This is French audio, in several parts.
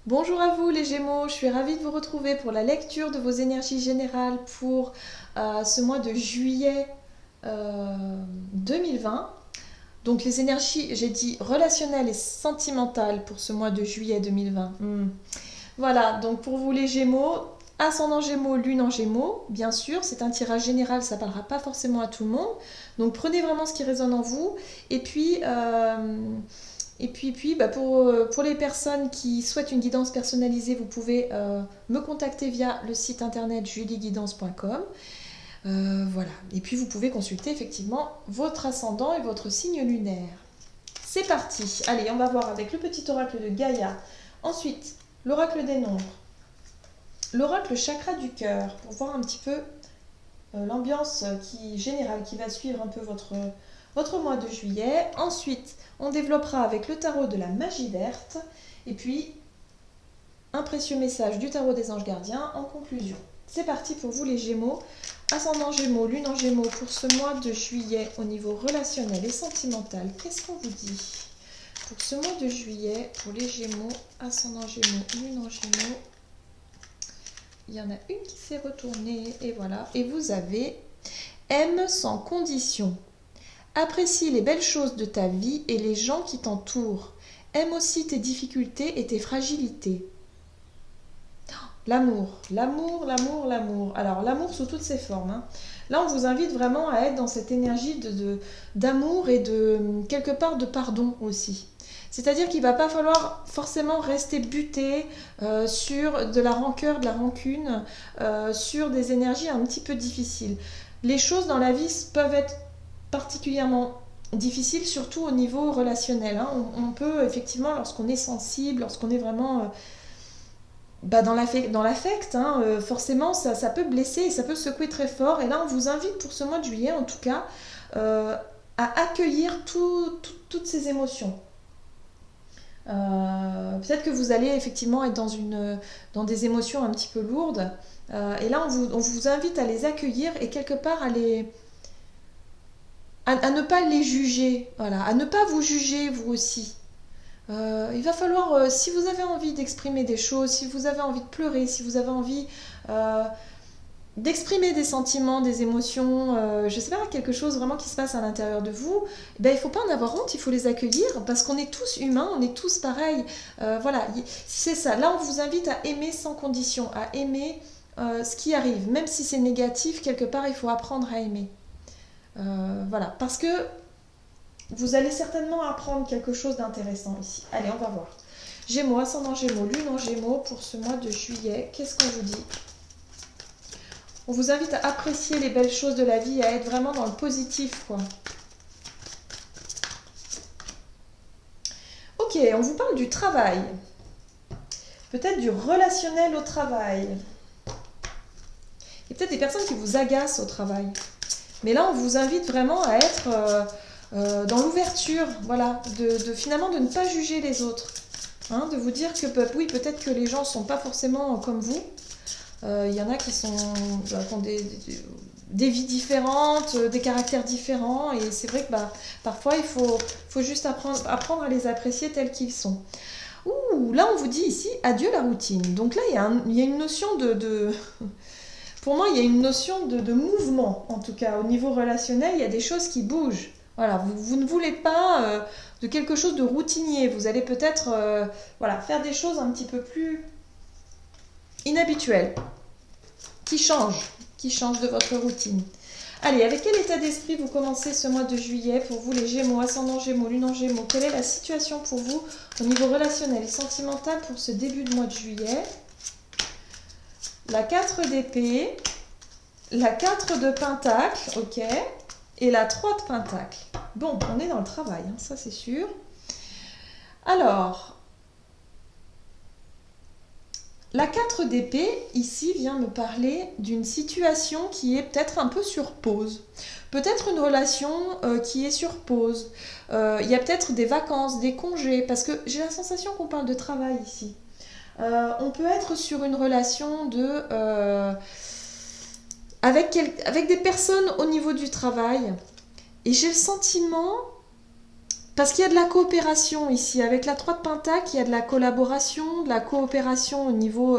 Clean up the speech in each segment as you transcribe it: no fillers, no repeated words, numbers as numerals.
Bonjour à vous les Gémeaux, je suis ravie de vous retrouver pour la lecture de vos énergies générales pour ce mois de juillet 2020. Donc les énergies, j'ai dit relationnelles et sentimentales pour ce mois de juillet 2020. Voilà, donc pour vous les Gémeaux, ascendant Gémeaux, lune en Gémeaux, bien sûr, c'est un tirage général, ça ne parlera pas forcément à tout le monde. Donc prenez vraiment ce qui résonne en vous. Et puis, pour les personnes qui souhaitent une guidance personnalisée, vous pouvez me contacter via le site internet julieguidance.com. Voilà. Et puis vous pouvez consulter effectivement votre ascendant et votre signe lunaire. C'est parti. Allez, on va voir avec le petit oracle de Gaïa. Ensuite, l'oracle des nombres. L'oracle chakra du cœur, pour voir un petit peu l'ambiance générale qui va suivre un peu votre mois de juillet. Ensuite, on développera avec le tarot de la magie verte. Et puis, un précieux message du tarot des anges gardiens en conclusion. C'est parti pour vous les Gémeaux. Ascendant Gémeaux, lune en Gémeaux pour ce mois de juillet au niveau relationnel et sentimental. Qu'est-ce qu'on vous dit pour ce mois de juillet pour les Gémeaux, ascendant Gémeaux, lune en Gémeaux? Il y en a une qui s'est retournée et voilà. Et vous avez aime sans condition. Apprécie les belles choses de ta vie et les gens qui t'entourent. Aime aussi tes difficultés et tes fragilités. L'amour, l'amour, l'amour, l'amour. Alors l'amour sous toutes ses formes. Là, on vous invite vraiment à être dans cette énergie d'amour et de quelque part de pardon aussi. C'est-à-dire qu'il ne va pas falloir forcément rester buté sur de la rancœur, de la rancune, sur des énergies un petit peu difficiles. Les choses dans la vie peuvent être particulièrement difficiles, surtout au niveau relationnel. On peut effectivement, lorsqu'on est sensible, lorsqu'on est vraiment dans l'affect, forcément ça peut blesser et ça peut secouer très fort. Et là, on vous invite pour ce mois de juillet, en tout cas, à accueillir toutes ces émotions. Peut-être que vous allez effectivement être dans des émotions un petit peu lourdes. Et là, on vous invite à les accueillir et quelque part à ne pas les juger. Voilà, à ne pas vous juger vous aussi. Il va falloir, si vous avez envie d'exprimer des choses, si vous avez envie de pleurer, si vous avez envie d'exprimer des sentiments, des émotions, je sais pas, quelque chose vraiment qui se passe à l'intérieur de vous, il ne faut pas en avoir honte, il faut les accueillir parce qu'on est tous humains, on est tous pareils. Voilà, c'est ça. Là, on vous invite à aimer sans condition, à aimer ce qui arrive. Même si c'est négatif, quelque part, il faut apprendre à aimer. Voilà, parce que vous allez certainement apprendre quelque chose d'intéressant ici. Allez, on va voir. Gémeaux, ascendant Gémeaux, lune en Gémeaux pour ce mois de juillet. Qu'est-ce qu'on vous dit? On vous invite à apprécier les belles choses de la vie, à être vraiment dans le positif, quoi. Ok, on vous parle du travail. Peut-être du relationnel au travail. Il y a peut-être des personnes qui vous agacent au travail. Mais là, on vous invite vraiment à être dans l'ouverture, voilà, finalement de ne pas juger les autres. De vous dire que oui, peut-être que les gens ne sont pas forcément comme vous. Il y en a qui ont des vies différentes, des caractères différents. Et c'est vrai que parfois, il faut juste apprendre à les apprécier tels qu'ils sont. Ouh, là, on vous dit ici, adieu la routine. Donc là, il y a une notion pour moi, il y a une notion de mouvement, en tout cas. Au niveau relationnel, il y a des choses qui bougent. Voilà, vous ne voulez pas de quelque chose de routinier. Vous allez peut-être faire des choses un petit peu plus inhabituelles, qui changent de votre routine. Allez, avec quel état d'esprit vous commencez ce mois de juillet pour vous les Gémeaux, ascendant Gémeaux, lune en Gémeaux? Quelle est la situation pour vous au niveau relationnel et sentimental pour ce début de mois de juillet? La 4 d'épée, la 4 de pentacle, ok, et la 3 de pentacle. Bon, on est dans le travail, ça c'est sûr. Alors, la 4 d'épée, ici, vient me parler d'une situation qui est peut-être un peu sur pause. Peut-être une relation qui est sur pause. Il y a peut-être des vacances, des congés, parce que j'ai la sensation qu'on parle de travail ici. On peut être sur une relation avec des personnes au niveau du travail. Et j'ai le sentiment Parce qu'il y a de la coopération ici. Avec la 3 de Pentacle, il y a de la collaboration, de la coopération au niveau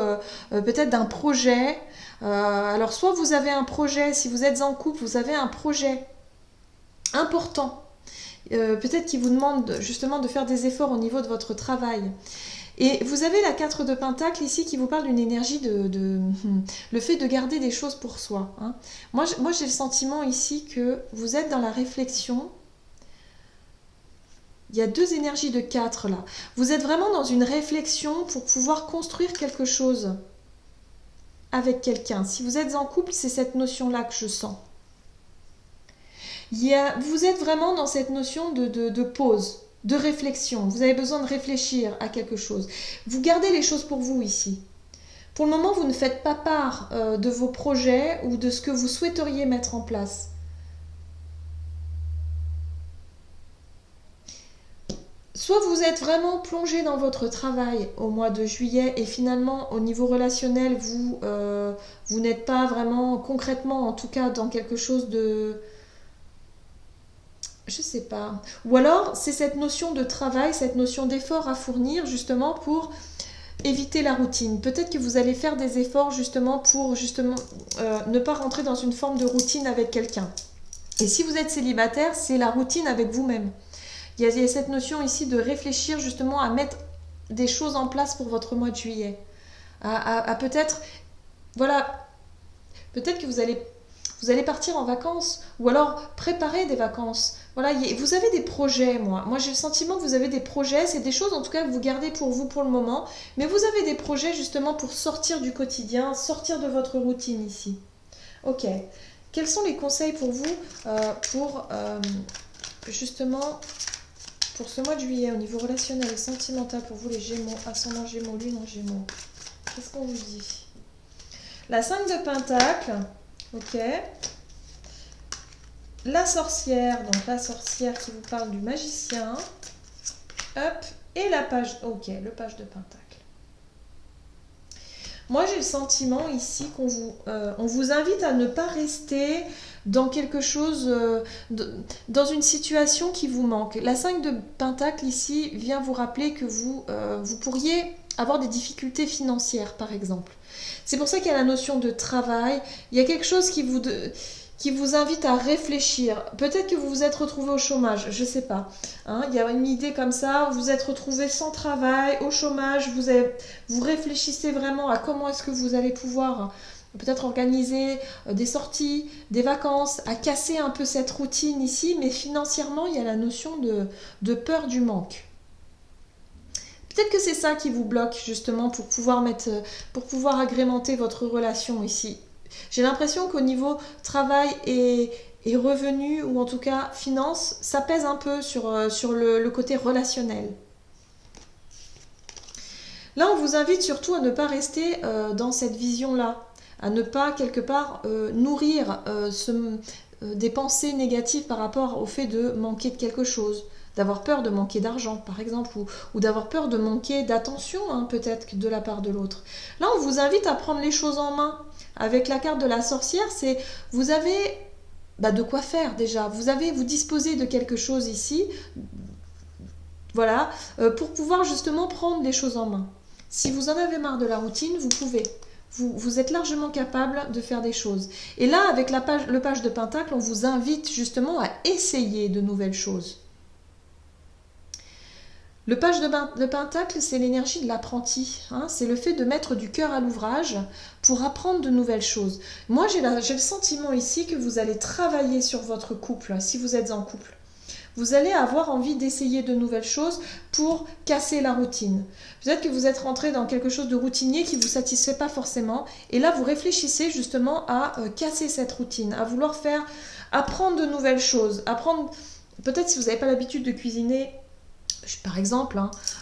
peut-être d'un projet. Alors soit vous avez un projet, si vous êtes en couple, vous avez un projet important. Peut-être qui vous demande justement de faire des efforts au niveau de votre travail. Et vous avez la 4 de Pentacle ici qui vous parle d'une énergie le fait de garder des choses pour soi. Hein. Moi j'ai le sentiment ici que vous êtes dans la réflexion. Il y a 2 énergies de 4 là. Vous êtes vraiment dans une réflexion pour pouvoir construire quelque chose avec quelqu'un. Si vous êtes en couple, c'est cette notion-là que je sens. Vous êtes vraiment dans cette notion de pause, de réflexion. Vous avez besoin de réfléchir à quelque chose. Vous gardez les choses pour vous ici. Pour le moment, vous ne faites pas part de vos projets ou de ce que vous souhaiteriez mettre en place. Soit vous êtes vraiment plongé dans votre travail au mois de juillet et finalement au niveau relationnel, vous n'êtes pas vraiment concrètement, en tout cas dans quelque chose de... Je sais pas. Ou alors c'est cette notion de travail, cette notion d'effort à fournir justement pour éviter la routine. Peut-être que vous allez faire des efforts justement pour ne pas rentrer dans une forme de routine avec quelqu'un. Et si vous êtes célibataire, c'est la routine avec vous-même. Il y a cette notion ici de réfléchir justement à mettre des choses en place pour votre mois de juillet. À peut-être, voilà, peut-être que vous allez partir en vacances ou alors préparer des vacances. Voilà, vous avez des projets, moi j'ai le sentiment que vous avez des projets, c'est des choses en tout cas que vous gardez pour vous pour le moment, mais vous avez des projets justement pour sortir du quotidien, sortir de votre routine ici. Ok, quels sont les conseils pour vous justement pour ce mois de juillet, au niveau relationnel et sentimental, pour vous les Gémeaux, ascendant Gémeaux, lune en Gémeaux, qu'est-ce qu'on vous dit? La 5 de Pentacle, ok. La sorcière, donc la sorcière qui vous parle du magicien, hop, et la page, ok, le page de Pentacle. Moi, j'ai le sentiment ici on vous invite à ne pas rester dans quelque chose, dans une situation qui vous manque. La 5 de Pentacle ici vient vous rappeler que vous pourriez avoir des difficultés financières, par exemple. C'est pour ça qu'il y a la notion de travail. Il y a quelque chose qui vous invite à réfléchir. Peut-être que vous vous êtes retrouvé au chômage, je ne sais pas. Hein, il y a une idée comme ça, vous vous êtes retrouvé sans travail, au chômage, vous réfléchissez vraiment à comment est-ce que vous allez pouvoir peut-être organiser des sorties, des vacances, à casser un peu cette routine ici, mais financièrement, il y a la notion de peur du manque. Peut-être que c'est ça qui vous bloque justement pour pouvoir agrémenter votre relation ici. J'ai l'impression qu'au niveau travail et revenus, ou en tout cas finances, ça pèse un peu sur le côté relationnel. Là, on vous invite surtout à ne pas rester dans cette vision-là, à ne pas quelque part nourrir des pensées négatives par rapport au fait de manquer de quelque chose, d'avoir peur de manquer d'argent par exemple, ou d'avoir peur de manquer d'attention hein, peut-être de la part de l'autre. Là, on vous invite à prendre les choses en main. Avec la carte de la sorcière, vous avez de quoi faire déjà. Vous disposez de quelque chose ici, voilà, pour pouvoir justement prendre les choses en main. Si vous en avez marre de la routine, vous pouvez. Vous êtes largement capable de faire des choses. Et là, avec le page de Pentacle, on vous invite justement à essayer de nouvelles choses. Le page de Pentacle, c'est l'énergie de l'apprenti. Hein, c'est le fait de mettre du cœur à l'ouvrage pour apprendre de nouvelles choses. Moi, j'ai le sentiment ici que vous allez travailler sur votre couple, si vous êtes en couple. Vous allez avoir envie d'essayer de nouvelles choses pour casser la routine. Peut-être que vous êtes rentré dans quelque chose de routinier qui ne vous satisfait pas forcément. Et là, vous réfléchissez justement à casser cette routine, à vouloir apprendre de nouvelles choses. Peut-être si vous n'avez pas l'habitude de cuisiner, par exemple,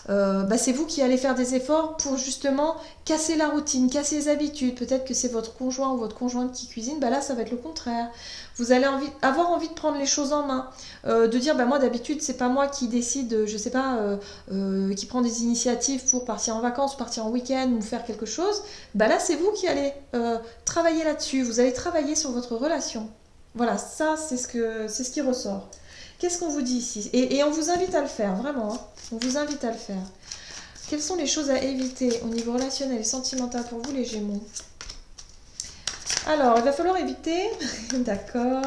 c'est vous qui allez faire des efforts pour justement casser la routine, casser les habitudes. Peut-être que c'est votre conjoint ou votre conjointe qui cuisine, là ça va être le contraire. Vous allez avoir envie de prendre les choses en main, de dire moi d'habitude c'est pas moi qui décide, je sais pas, qui prend des initiatives pour partir en vacances, partir en week-end ou faire quelque chose. Là c'est vous qui allez travailler là-dessus, vous allez travailler sur votre relation. Voilà, ça c'est ce qui ressort. Qu'est-ce qu'on vous dit ici? Et on vous invite à le faire, vraiment. Hein. On vous invite à le faire. Quelles sont les choses à éviter au niveau relationnel et sentimental pour vous, les Gémeaux? Alors, il va falloir éviter... D'accord.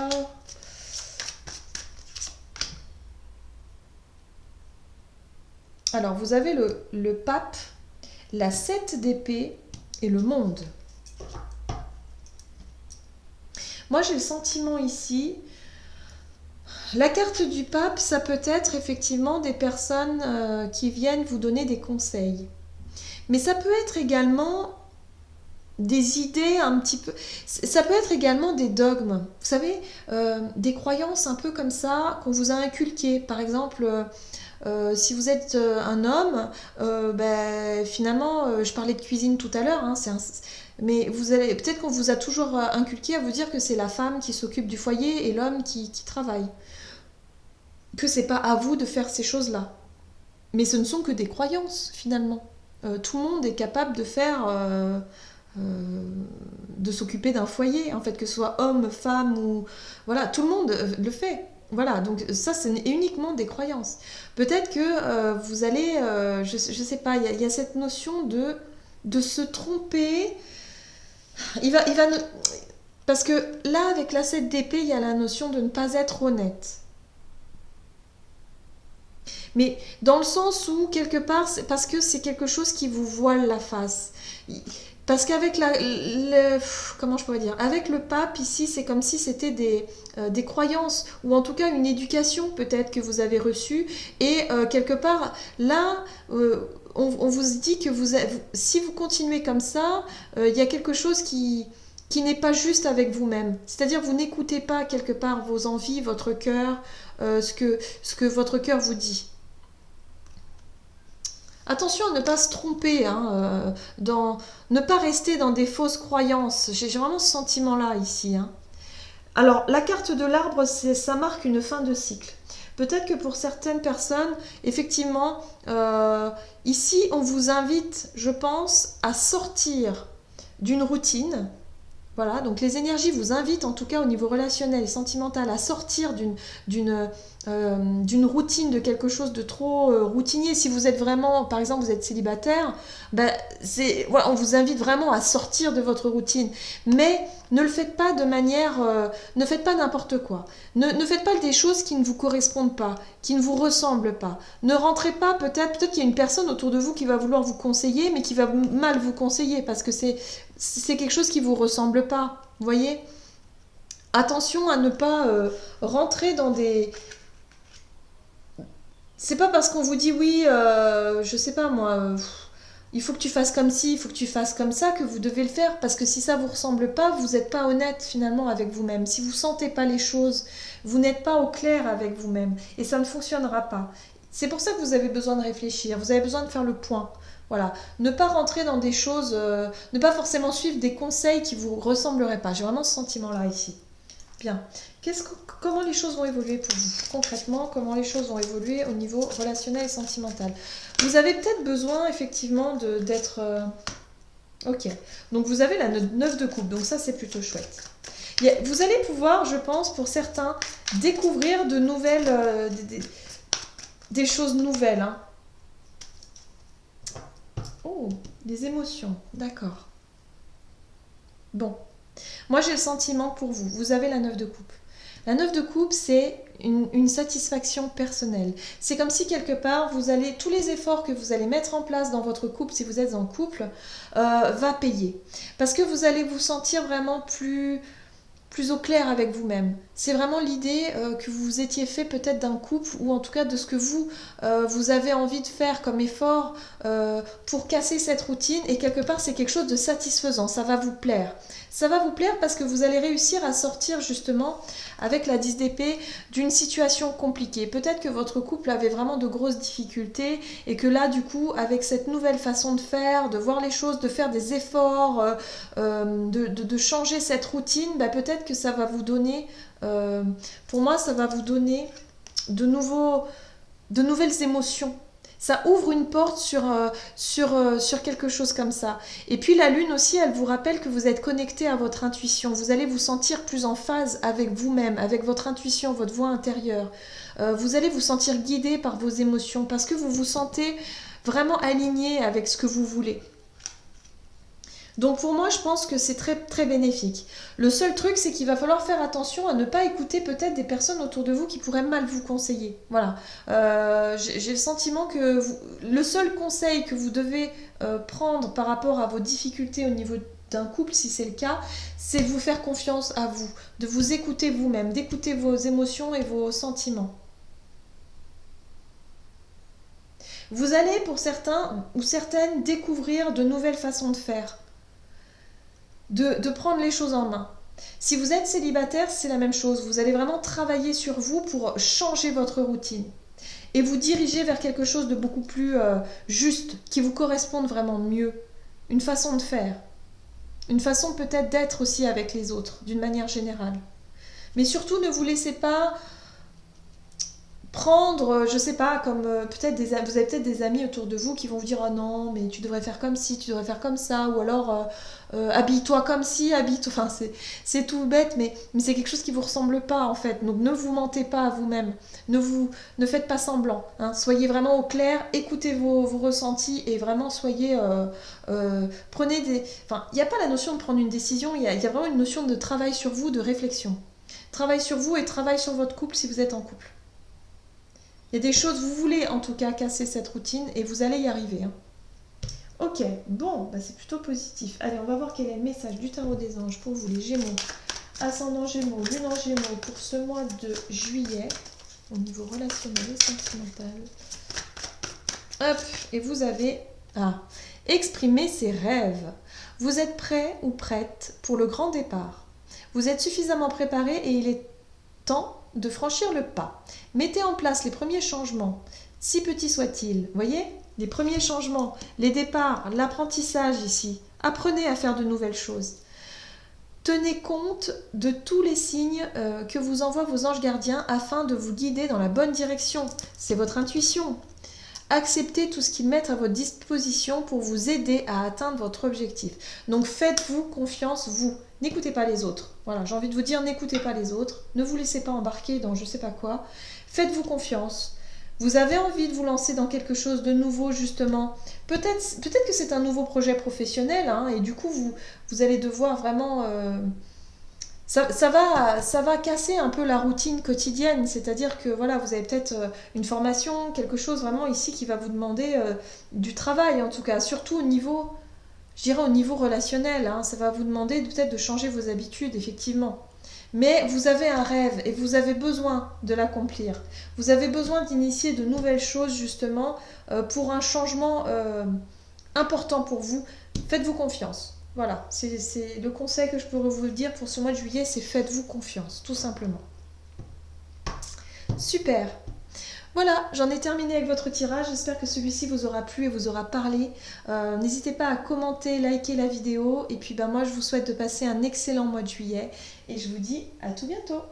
Alors, vous avez le pape, la 7 d'épée et le monde. Moi, j'ai le sentiment ici... La carte du pape, ça peut être effectivement des personnes qui viennent vous donner des conseils. Mais ça peut être également des idées un petit peu... Ça peut être également des dogmes. Vous savez, des croyances un peu comme ça qu'on vous a inculquées. Par exemple, si vous êtes un homme, finalement, je parlais de cuisine tout à l'heure, hein, mais vous allez peut-être qu'on vous a toujours inculqué à vous dire que c'est la femme qui s'occupe du foyer et l'homme qui travaille. Que c'est pas à vous de faire ces choses-là. Mais ce ne sont que des croyances, finalement. Tout le monde est capable de faire... de s'occuper d'un foyer, en fait, que ce soit homme, femme ou... Voilà, tout le monde le fait. Voilà, donc ça, c'est uniquement des croyances. Peut-être que vous allez... je sais pas, il y a cette notion de se tromper. Parce que là, avec la 7 d'épée, il y a la notion de ne pas être honnête. Mais dans le sens où, quelque part, c'est parce que c'est quelque chose qui vous voile la face. Parce qu'avec comment je pourrais dire, avec le pape ici, c'est comme si c'était des croyances, ou en tout cas une éducation peut-être que vous avez reçue. Et quelque part, là, on vous dit que si vous continuez comme ça, il y a quelque chose qui n'est pas juste avec vous-même. C'est-à-dire vous n'écoutez pas quelque part vos envies, votre cœur, ce que votre cœur vous dit. Attention à ne pas se tromper, hein, ne pas rester dans des fausses croyances. J'ai vraiment ce sentiment-là ici. Hein. Alors, la carte de l'arbre, ça marque une fin de cycle. Peut-être que pour certaines personnes, effectivement, ici, on vous invite, je pense, à sortir d'une routine. Voilà, donc les énergies vous invitent, en tout cas au niveau relationnel et sentimental, à sortir d'une routine, de quelque chose de trop routinier. Si vous êtes vraiment, par exemple, vous êtes célibataire, voilà, on vous invite vraiment à sortir de votre routine. Mais ne le faites pas de manière... ne faites pas n'importe quoi. Ne faites pas des choses qui ne vous correspondent pas, qui ne vous ressemblent pas. Ne rentrez pas, peut-être qu'il y a une personne autour de vous qui va vouloir vous conseiller, mais qui va mal vous conseiller, parce que c'est quelque chose qui ne vous ressemble pas. Vous voyez ? Attention à ne pas rentrer dans des... C'est pas parce qu'on vous dit oui, je sais pas moi, il faut que tu fasses comme ci, il faut que tu fasses comme ça que vous devez le faire. Parce que si ça vous ressemble pas, vous n'êtes pas honnête finalement avec vous-même. Si vous sentez pas les choses, vous n'êtes pas au clair avec vous-même. Et ça ne fonctionnera pas. C'est pour ça que vous avez besoin de réfléchir, vous avez besoin de faire le point. Voilà, ne pas rentrer dans des choses, ne pas forcément suivre des conseils qui vous ressembleraient pas. J'ai vraiment ce sentiment-là ici. Bien. Comment les choses vont évoluer pour vous concrètement? Comment les choses vont évoluer au niveau relationnel et sentimental? Vous avez peut-être besoin effectivement d'être... Ok. Donc vous avez la 9 de coupe. Donc ça, c'est plutôt chouette. Vous allez pouvoir, je pense, pour certains, découvrir de nouvelles... des choses nouvelles. Hein. Oh, des émotions. D'accord. Bon. Moi, j'ai le sentiment pour vous. Vous avez la 9 de coupe. La 9 de coupe, c'est une satisfaction personnelle. C'est comme si quelque part, tous les efforts que vous allez mettre en place dans votre couple, si vous êtes en couple, va payer. Parce que vous allez vous sentir vraiment plus au clair avec vous-même. C'est vraiment l'idée que vous étiez fait peut-être d'un couple, ou en tout cas de ce que vous avez envie de faire comme effort pour casser cette routine, et quelque part c'est quelque chose de satisfaisant, ça va vous plaire. Ça va vous plaire parce que vous allez réussir à sortir justement avec la 10 d'épée d'une situation compliquée. Peut-être que votre couple avait vraiment de grosses difficultés et que là du coup avec cette nouvelle façon de faire, de voir les choses, de faire des efforts, de changer cette routine, peut-être que ça va vous donner, pour moi ça va vous donner de nouvelles émotions. Ça ouvre une porte sur quelque chose comme ça. Et puis la lune aussi, elle vous rappelle que vous êtes connecté à votre intuition. Vous allez vous sentir plus en phase avec vous-même, avec votre intuition, votre voix intérieure. Vous allez vous sentir guidé par vos émotions parce que vous vous sentez vraiment aligné avec ce que vous voulez. Donc pour moi, je pense que c'est très très bénéfique. Le seul truc, c'est qu'il va falloir faire attention à ne pas écouter peut-être des personnes autour de vous qui pourraient mal vous conseiller. Voilà. J'ai le sentiment que le seul conseil que vous devez prendre par rapport à vos difficultés au niveau d'un couple, si c'est le cas, c'est de vous faire confiance à vous, de vous écouter vous-même, d'écouter vos émotions et vos sentiments. Vous allez pour certains ou certaines découvrir de nouvelles façons de faire. De prendre les choses en main. Si vous êtes célibataire, c'est la même chose. Vous allez vraiment travailler sur vous pour changer votre routine et vous diriger vers quelque chose de beaucoup plus juste, qui vous corresponde vraiment mieux. Une façon de faire. Une façon peut-être d'être aussi avec les autres, d'une manière générale. Mais surtout, ne vous laissez pas prendre, je sais pas, comme peut-être vous avez peut-être des amis autour de vous qui vont vous dire ah non mais tu devrais faire comme ci, tu devrais faire comme ça, ou alors habille-toi comme ci, habille-toi, enfin c'est tout bête, mais c'est quelque chose qui vous ressemble pas en fait. Donc ne vous mentez pas à vous-même, ne faites pas semblant, hein. Soyez vraiment au clair, écoutez vos ressentis et vraiment soyez prenez des, enfin il n'y a pas la notion de prendre une décision, il y a vraiment une notion de travail sur vous, de réflexion, travail sur vous et travail sur votre couple si vous êtes en couple. Il y a des choses, vous voulez en tout cas casser cette routine et vous allez y arriver. Hein. Ok, bon, bah c'est plutôt positif. Allez, on va voir quel est le message du tarot des anges pour vous les Gémeaux. Ascendant Gémeaux, Lune en Gémeaux pour ce mois de juillet au niveau relationnel et sentimental. Hop, et vous avez exprimer ses rêves. Vous êtes prêt ou prête pour le grand départ. Vous êtes suffisamment préparé et il est temps de franchir le pas. Mettez en place les premiers changements, si petits soient-ils. Voyez, les premiers changements, les départs, l'apprentissage ici. Apprenez à faire de nouvelles choses. Tenez compte de tous les signes que vous envoient vos anges gardiens afin de vous guider dans la bonne direction. C'est votre intuition. Acceptez tout ce qu'ils mettent à votre disposition pour vous aider à atteindre votre objectif. Donc faites-vous confiance, vous. N'écoutez pas les autres. Voilà, j'ai envie de vous dire, n'écoutez pas les autres. Ne vous laissez pas embarquer dans je sais pas quoi. Faites-vous confiance. Vous avez envie de vous lancer dans quelque chose de nouveau, justement. Peut-être que c'est un nouveau projet professionnel, hein, et du coup, vous allez devoir vraiment... Ça va casser un peu la routine quotidienne, c'est-à-dire que voilà, vous avez peut-être une formation, quelque chose vraiment ici qui va vous demander du travail, en tout cas, surtout au niveau, je dirais au niveau relationnel, hein, ça va vous demander peut-être de changer vos habitudes, effectivement. Mais vous avez un rêve et vous avez besoin de l'accomplir. Vous avez besoin d'initier de nouvelles choses, justement, pour un changement important pour vous. Faites-vous confiance. Voilà, c'est le conseil que je pourrais vous dire pour ce mois de juillet, c'est faites-vous confiance, tout simplement. Super. Voilà, j'en ai terminé avec votre tirage. J'espère que celui-ci vous aura plu et vous aura parlé. N'hésitez pas à commenter, liker la vidéo. Et puis moi, je vous souhaite de passer un excellent mois de juillet. Et je vous dis à tout bientôt.